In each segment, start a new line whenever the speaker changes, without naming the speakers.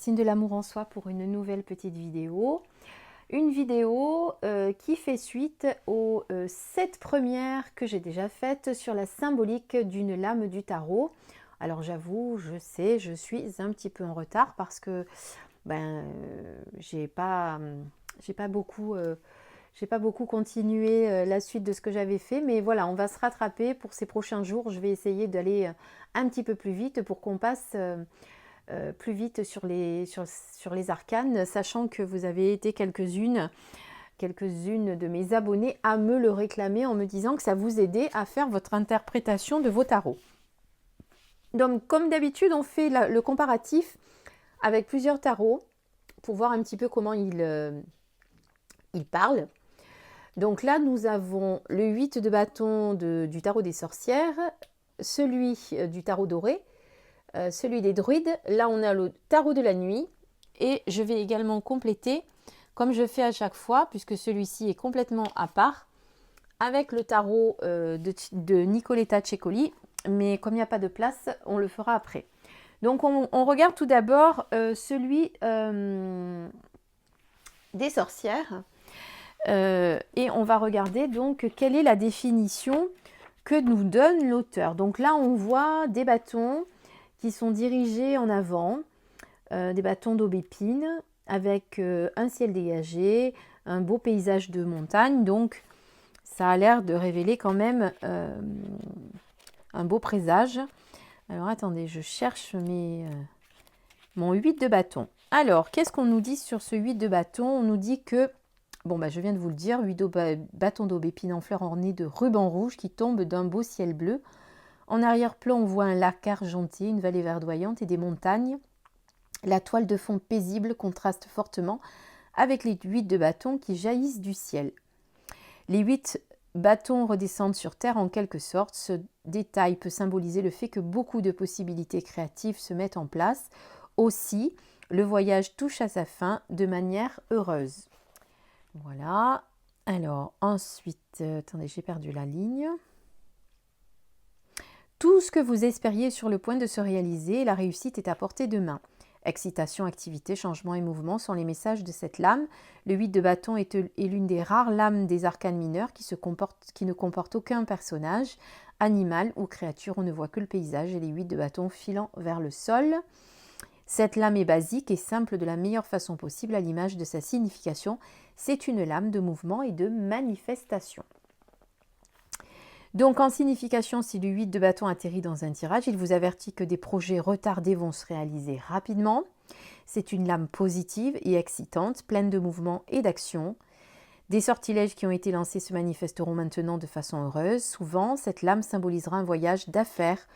Christine de l'amour en soi pour une nouvelle petite vidéo. Une vidéo qui fait suite aux 7 premières que j'ai déjà faites sur la symbolique d'une lame du tarot. Alors j'avoue, je sais, je suis un petit peu en retard parce que j'ai pas beaucoup continué la suite de ce que j'avais fait, mais voilà, on va se rattraper pour ces prochains jours. Je vais essayer d'aller un petit peu plus vite pour qu'on passe plus vite sur les arcanes, sachant que vous avez été quelques-unes de mes abonnés à me le réclamer en me disant que ça vous aidait à faire votre interprétation de vos tarots. Donc, comme d'habitude, on fait le comparatif avec plusieurs tarots pour voir un petit peu comment ils parlent. Donc là, nous avons le 8 de bâton du tarot des sorcières, celui du tarot doré, celui des druides. Là, on a le tarot de la nuit. Et je vais également compléter, comme je fais à chaque fois, puisque celui-ci est complètement à part, avec le tarot de Nicoletta Cecoli. Mais comme il n'y a pas de place, on le fera après. Donc, on regarde tout d'abord celui des sorcières. Et on va regarder donc quelle est la définition que nous donne l'auteur. Donc là, on voit des bâtons qui sont dirigés en avant, des bâtons d'aubépine avec un ciel dégagé, un beau paysage de montagne. Donc, ça a l'air de révéler quand même un beau présage. Alors, attendez, je cherche mon 8 de bâton. Alors, qu'est-ce qu'on nous dit sur ce 8 de bâton? On nous dit que, je viens de vous le dire, 8 bâtons d'aubépine en fleurs ornés de rubans rouges qui tombent d'un beau ciel bleu. En arrière-plan, on voit un lac argenté, une vallée verdoyante et des montagnes. La toile de fond paisible contraste fortement avec les 8 de bâtons qui jaillissent du ciel. Les 8 bâtons redescendent sur terre en quelque sorte. Ce détail peut symboliser le fait que beaucoup de possibilités créatives se mettent en place. Aussi, le voyage touche à sa fin de manière heureuse. Voilà. Alors, ensuite, attendez, j'ai perdu la ligne. Tout ce que vous espériez sur le point de se réaliser, la réussite est à portée de main. Excitation, activité, changement et mouvement sont les messages de cette lame. Le 8 de bâton est l'une des rares lames des arcanes mineurs qui ne comporte aucun personnage, animal ou créature. On ne voit que le paysage et les 8 de bâton filant vers le sol. Cette lame est basique et simple de la meilleure façon possible à l'image de sa signification. C'est une lame de mouvement et de manifestation. Donc en signification, si le 8 de bâton atterrit dans un tirage, il vous avertit que des projets retardés vont se réaliser rapidement. C'est une lame positive et excitante, pleine de mouvement et d'action. Des sortilèges qui ont été lancés se manifesteront maintenant de façon heureuse. Souvent, cette lame symbolisera un voyage d'affaires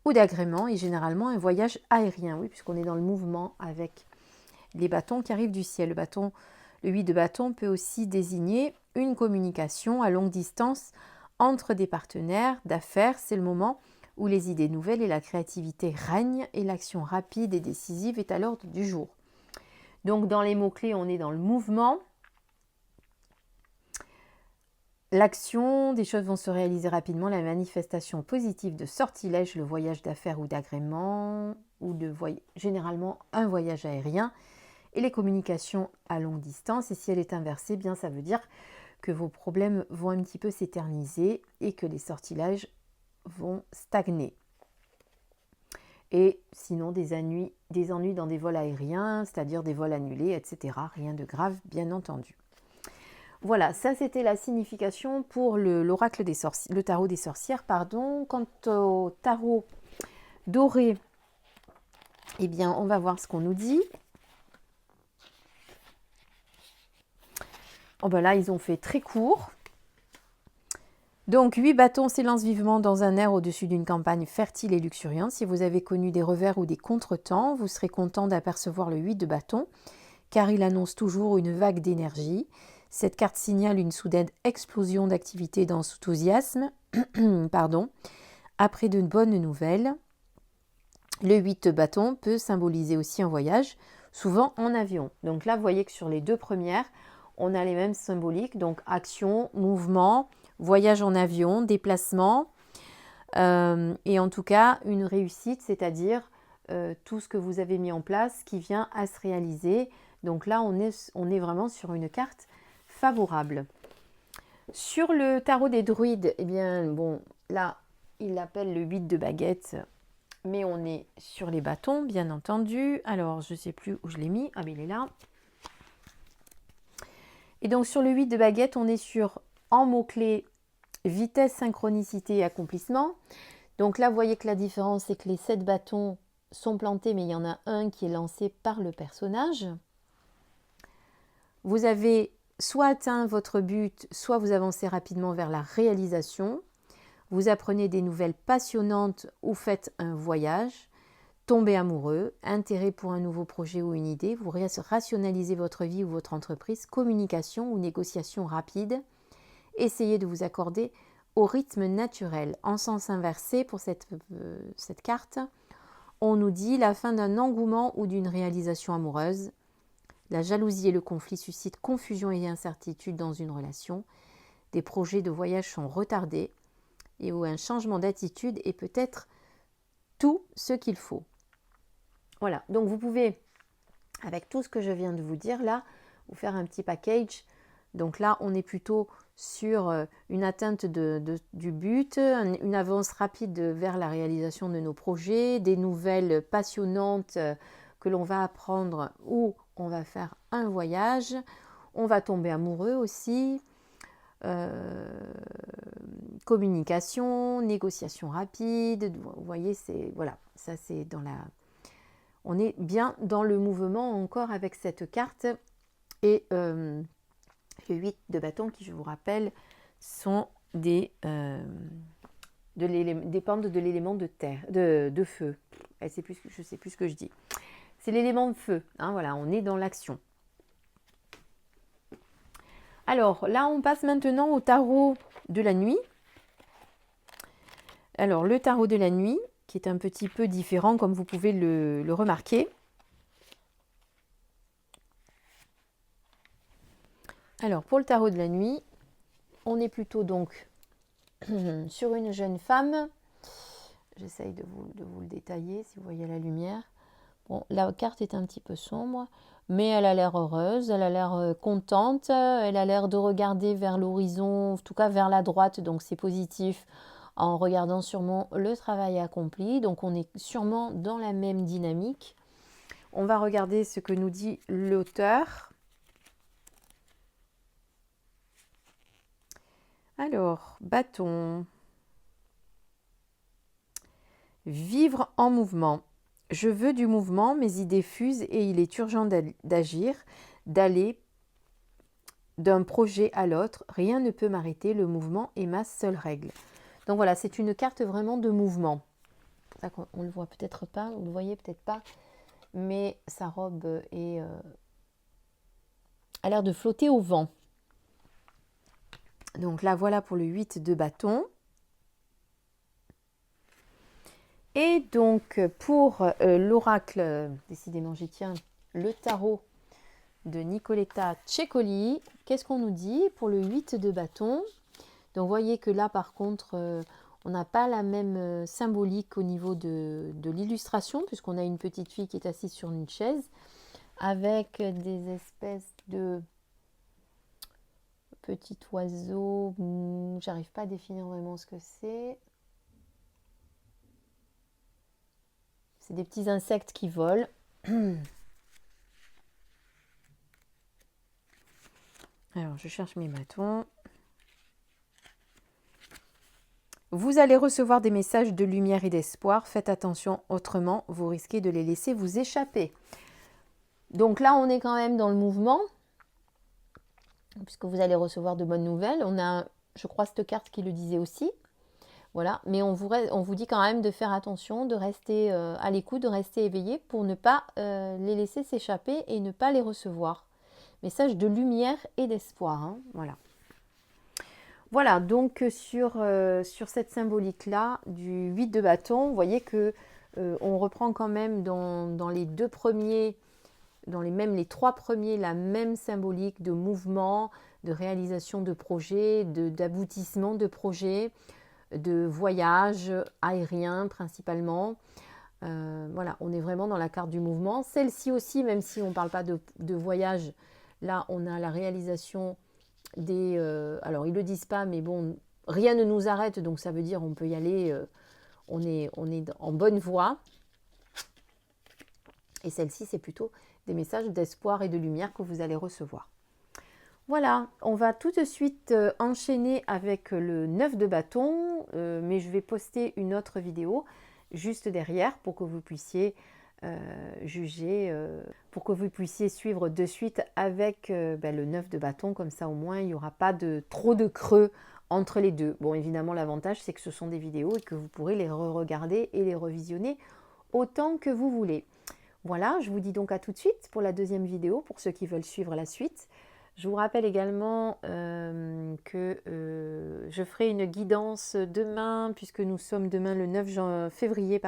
ou d'agrément et généralement un voyage aérien, oui, puisqu'on est dans le mouvement avec les bâtons qui arrivent du ciel. Le 8 de bâton peut aussi désigner une communication à longue distance entre des partenaires d'affaires. C'est le moment où les idées nouvelles et la créativité règnent et l'action rapide et décisive est à l'ordre du jour. Donc dans les mots-clés, on est dans le mouvement. L'action, des choses vont se réaliser rapidement, la manifestation positive de sortilèges, le voyage d'affaires ou d'agrément, ou généralement un voyage aérien, et les communications à longue distance. Et si elle est inversée, bien ça veut dire que vos problèmes vont un petit peu s'éterniser et que les sortilèges vont stagner. Et sinon, des ennuis dans des vols aériens, c'est-à-dire des vols annulés, etc. Rien de grave, bien entendu. Voilà, ça c'était la signification pour l'oracle des sorcières, le tarot des sorcières, pardon. Quant au tarot doré, eh bien, on va voir ce qu'on nous dit. Là, ils ont fait très court. Donc, 8 bâtons s'élancent vivement dans un air au-dessus d'une campagne fertile et luxuriante. Si vous avez connu des revers ou des contretemps, vous serez content d'apercevoir le 8 de bâton, car il annonce toujours une vague d'énergie. Cette carte signale une soudaine explosion d'activité et d'enthousiasme. Après de bonnes nouvelles, le 8 de bâton peut symboliser aussi un voyage, souvent en avion. Donc là, vous voyez que sur les 2 premières, on a les mêmes symboliques, donc action, mouvement, voyage en avion, déplacement, et en tout cas une réussite, c'est-à-dire tout ce que vous avez mis en place qui vient à se réaliser. Donc là, on est vraiment sur une carte favorable. Sur le tarot des druides, eh bien, bon, là, il l'appelle le 8 de baguette, mais on est sur les bâtons, bien entendu. Alors, je ne sais plus où je l'ai mis. Ah, mais il est là. Et donc, sur le 8 de baguette, on est sur, en mots-clés, vitesse, synchronicité et accomplissement. Donc là, vous voyez que la différence, c'est que les 7 bâtons sont plantés, mais il y en a un qui est lancé par le personnage. Vous avez soit atteint votre but, soit vous avancez rapidement vers la réalisation. Vous apprenez des nouvelles passionnantes ou faites un voyage. Tombez amoureux, intérêt pour un nouveau projet ou une idée. Vous rationalisez votre vie ou votre entreprise. Communication ou négociation rapide. Essayez de vous accorder au rythme naturel. En sens inversé pour cette carte, on nous dit la fin d'un engouement ou d'une réalisation amoureuse. La jalousie et le conflit suscitent confusion et incertitude dans une relation. Des projets de voyage sont retardés et où un changement d'attitude est peut-être tout ce qu'il faut. Voilà, donc vous pouvez, avec tout ce que je viens de vous dire là, vous faire un petit package. Donc là, on est plutôt sur une atteinte du but, une avance rapide vers la réalisation de nos projets, des nouvelles passionnantes que l'on va apprendre ou on va faire un voyage, on va tomber amoureux aussi, communication, négociation rapide, vous voyez, c'est voilà, ça c'est dans la... On est bien dans le mouvement encore avec cette carte et le 8 de bâton qui, je vous rappelle, sont dépendent de l'élément de terre, de feu. Je ne sais plus ce que je dis. C'est l'élément de feu. Hein, voilà, on est dans l'action. Alors là, on passe maintenant au tarot de la nuit. Alors le tarot de la nuit, qui est un petit peu différent, comme vous pouvez le remarquer. Alors pour le tarot de la nuit, on est plutôt donc sur une jeune femme. J'essaye de vous le détailler si vous voyez la lumière. Bon, la carte est un petit peu sombre, mais elle a l'air heureuse, elle a l'air contente, elle a l'air de regarder vers l'horizon, en tout cas vers la droite, donc c'est positif, en regardant sûrement le travail accompli. Donc on est sûrement dans la même dynamique. On va regarder ce que nous dit l'auteur. Alors, bâton. Vivre en mouvement. Je veux du mouvement, mes idées fusent et il est urgent d'agir, d'aller d'un projet à l'autre. Rien ne peut m'arrêter, le mouvement est ma seule règle. Donc voilà, c'est une carte vraiment de mouvement. C'est pour ça qu'on ne le voit peut-être pas, vous le voyez peut-être pas, mais sa robe a l'air de flotter au vent. Donc là, voilà pour le 8 de bâton. Et donc, pour l'oracle, décidément j'y tiens, le tarot de Nicoletta Cecoli, qu'est-ce qu'on nous dit pour le 8 de bâton? Donc, vous voyez que là, par contre, on n'a pas la même symbolique au niveau de l'illustration, puisqu'on a une petite fille qui est assise sur une chaise, avec des espèces de petits oiseaux. J'arrive pas à définir vraiment ce que c'est. C'est des petits insectes qui volent. Alors, je cherche mes bâtons. Vous allez recevoir des messages de lumière et d'espoir. Faites attention, autrement, vous risquez de les laisser vous échapper. Donc là, on est quand même dans le mouvement, puisque vous allez recevoir de bonnes nouvelles. On a, je crois, cette carte qui le disait aussi. Voilà, mais on vous dit quand même de faire attention, de rester à l'écoute, de rester éveillé pour ne pas les laisser s'échapper et ne pas les recevoir. Message de lumière et d'espoir. Hein, voilà. Voilà, donc sur cette symbolique-là du 8 de bâton, vous voyez que on reprend quand même dans les deux premiers, les trois premiers, la même symbolique de mouvement, de réalisation de projets, d'aboutissement de projets, de voyage aérien principalement, Voilà, on est vraiment dans la carte du mouvement. Celle-ci aussi, même si on ne parle pas de voyage, là, on a la réalisation des... alors, ils ne le disent pas, mais bon, rien ne nous arrête, donc ça veut dire on peut y aller, on est en bonne voie. Et celle-ci, c'est plutôt des messages d'espoir et de lumière que vous allez recevoir. Voilà, on va tout de suite enchaîner avec le 9 de bâton, mais je vais poster une autre vidéo juste derrière pour que vous puissiez juger, pour que vous puissiez suivre de suite avec le 9 de bâton, comme ça au moins il n'y aura pas trop de creux entre les deux. Bon, évidemment, l'avantage c'est que ce sont des vidéos et que vous pourrez les re-regarder et les revisionner autant que vous voulez. Voilà, je vous dis donc à tout de suite pour la deuxième vidéo, pour ceux qui veulent suivre la suite. Je vous rappelle également que je ferai une guidance demain, puisque nous sommes demain le 9 février,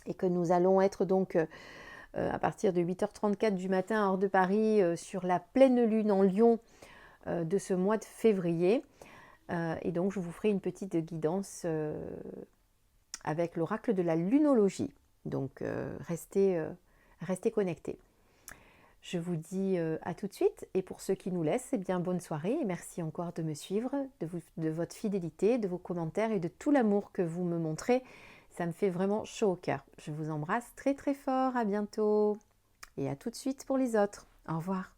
et que nous allons être donc à partir de 8h34 du matin hors de Paris sur la pleine lune en Lion de ce mois de février. Et donc je vous ferai une petite guidance avec l'oracle de la lunologie. Donc restez connectés. Je vous dis à tout de suite, et pour ceux qui nous laissent, eh bien bonne soirée et merci encore de me suivre, de votre fidélité, de vos commentaires et de tout l'amour que vous me montrez. Ça me fait vraiment chaud au cœur. Je vous embrasse très très fort, à bientôt et à tout de suite pour les autres. Au revoir.